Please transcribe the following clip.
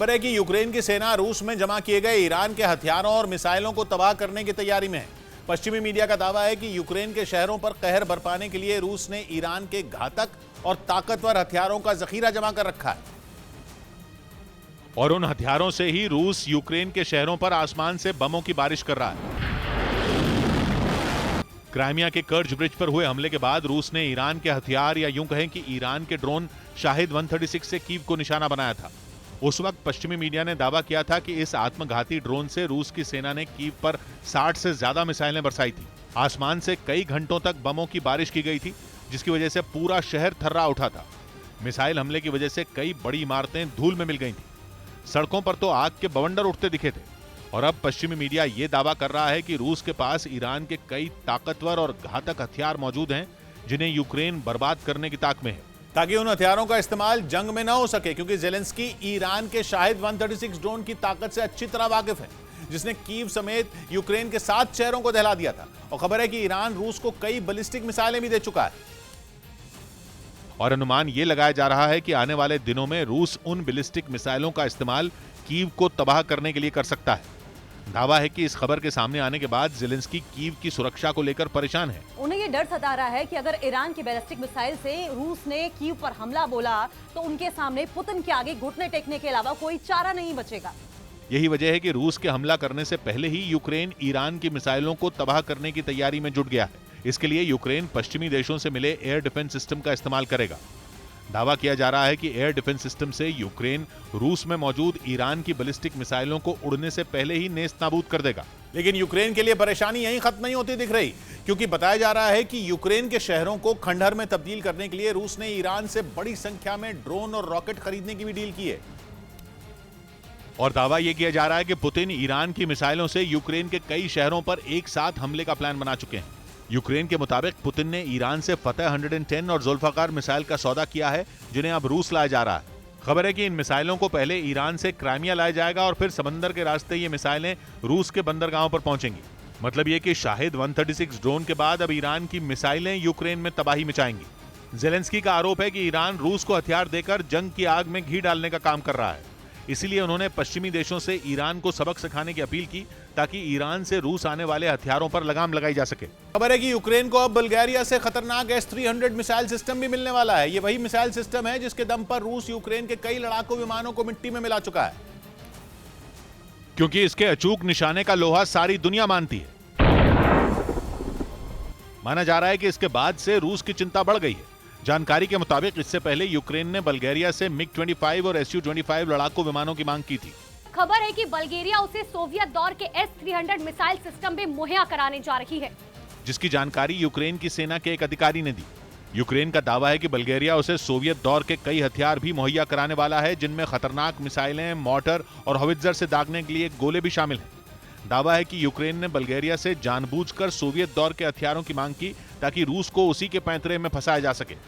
खबर है कि यूक्रेन की सेना रूस में जमा किए गए ईरान के हथियारों और मिसाइलों को तबाह करने की तैयारी में है। पश्चिमी मीडिया का दावा है कि यूक्रेन के शहरों पर कहर बरपाने के लिए रूस ने ईरान के घातक और ताकतवर हथियारों का जखीरा जमा कर रखा है और उन हथियारों से ही रूस यूक्रेन के शहरों पर आसमान से बमों की बारिश कर रहा है। क्राइमिया के कर्ज ब्रिज पर हुए हमले के बाद रूस ने ईरान के हथियार या यूं कहें कि ईरान के ड्रोन शाहिद 136 से कीव को निशाना बनाया था। उस वक्त पश्चिमी मीडिया ने दावा किया था कि इस आत्मघाती ड्रोन से रूस की सेना ने कीव पर 60 से ज्यादा मिसाइलें बरसाई थी। आसमान से कई घंटों तक बमों की बारिश की गई थी, जिसकी वजह से पूरा शहर थर्रा उठा था। मिसाइल हमले की वजह से कई बड़ी इमारतें धूल में मिल गई थी। सड़कों पर तो आग के बवंडर उठते दिखे थे और अब पश्चिमी मीडिया ये दावा कर रहा है कि रूस के पास ईरान के कई ताकतवर और घातक हथियार मौजूद हैं, जिन्हें यूक्रेन बर्बाद करने की ताक में है, ताकि उन हथियारों का इस्तेमाल जंग में न हो सके। क्योंकि जेलेंस्की ईरान के शाहिद 136 ड्रोन की ताकत से अच्छी तरह वाकिफ है, जिसने कीव समेत यूक्रेन के 7 शहरों को दहला दिया था। और खबर है कि ईरान रूस को कई बैलिस्टिक मिसाइलें भी दे चुका है और अनुमान यह लगाया जा रहा है कि आने वाले दिनों में रूस उन बैलिस्टिक मिसाइलों का इस्तेमाल कीव को तबाह करने के लिए कर सकता है। दावा है कि इस खबर के सामने आने के बाद जेलेंस्की कीव की सुरक्षा को लेकर परेशान है। उन्हें ये डर सता रहा है कि अगर ईरान की बैलिस्टिक मिसाइल से रूस ने कीव पर हमला बोला तो उनके सामने पुतिन के आगे घुटने टेकने के अलावा कोई चारा नहीं बचेगा। यही वजह है कि रूस के हमला करने से पहले ही यूक्रेन ईरान की मिसाइलों को तबाह करने की तैयारी में जुट गया है। इसके लिए यूक्रेन पश्चिमी देशों से मिले एयर डिफेंस सिस्टम का इस्तेमाल करेगा। दावा किया जा रहा है कि एयर डिफेंस सिस्टम से यूक्रेन रूस में मौजूद ईरान की बैलिस्टिक मिसाइलों को उड़ने से पहले ही नेस्तनाबूद कर देगा। लेकिन यूक्रेन के लिए परेशानी यहीं खत्म नहीं होती दिख रही, क्योंकि बताया जा रहा है कि यूक्रेन के शहरों को खंडहर में तब्दील करने के लिए रूस ने ईरान से बड़ी संख्या में ड्रोन और रॉकेट खरीदने की भी डील की है। और दावा यह किया जा रहा है कि पुतिन ईरान की मिसाइलों से यूक्रेन के कई शहरों पर एक साथ हमले का प्लान बना चुके हैं। यूक्रेन के मुताबिक पुतिन ने ईरान से फतेह 110 और जुल्फकार मिसाइल का सौदा किया है, जिन्हें अब रूस लाया जा रहा है। खबर है कि इन मिसाइलों को पहले ईरान से क्राइमिया लाया जाएगा और फिर समंदर के रास्ते ये मिसाइलें रूस के बंदरगाहों पर पहुंचेंगी। मतलब ये कि शाहिद 136 ड्रोन के बाद अब ईरान की मिसाइलें यूक्रेन में तबाही मचाएंगी। जेलेंस्की का आरोप है कि ईरान रूस को हथियार देकर जंग की आग में घी डालने का काम कर रहा है। इसीलिए उन्होंने पश्चिमी देशों से ईरान को सबक सिखाने की अपील की, ताकि ईरान से रूस आने वाले हथियारों पर लगाम लगाई जा सके। खबर है कि यूक्रेन को अब बल्गेरिया से खतरनाक S-300 मिसाइल सिस्टम भी मिलने वाला है। ये वही मिसाइल सिस्टम है जिसके दम पर रूस यूक्रेन के कई लड़ाकू विमानों को मिट्टी में मिला चुका है, क्योंकि इसके अचूक निशाने का लोहा सारी दुनिया मानती है। माना जा रहा है कि इसके बाद से रूस की चिंता बढ़ गई है। जानकारी के मुताबिक इससे पहले यूक्रेन ने बल्गेरिया से MiG-25 और Su-25 लड़ाकू विमानों की मांग की थी। खबर है कि बल्गेरिया उसे सोवियत दौर के S-300 मिसाइल सिस्टम भी मुहैया कराने जा रही है, जिसकी जानकारी यूक्रेन की सेना के एक अधिकारी ने दी। यूक्रेन का दावा है कि बल्गेरिया उसे सोवियत दौर के कई हथियार भी मुहैया कराने वाला है, जिनमें खतरनाक मिसाइलें, मोर्टर और हवित्जर से दागने के लिए गोले भी शामिल हैं। दावा है कि यूक्रेन ने बल्गेरिया से जानबूझकर सोवियत दौर के हथियारों की मांग की, ताकि रूस को उसी के पैंतरे में फंसाया जा सके।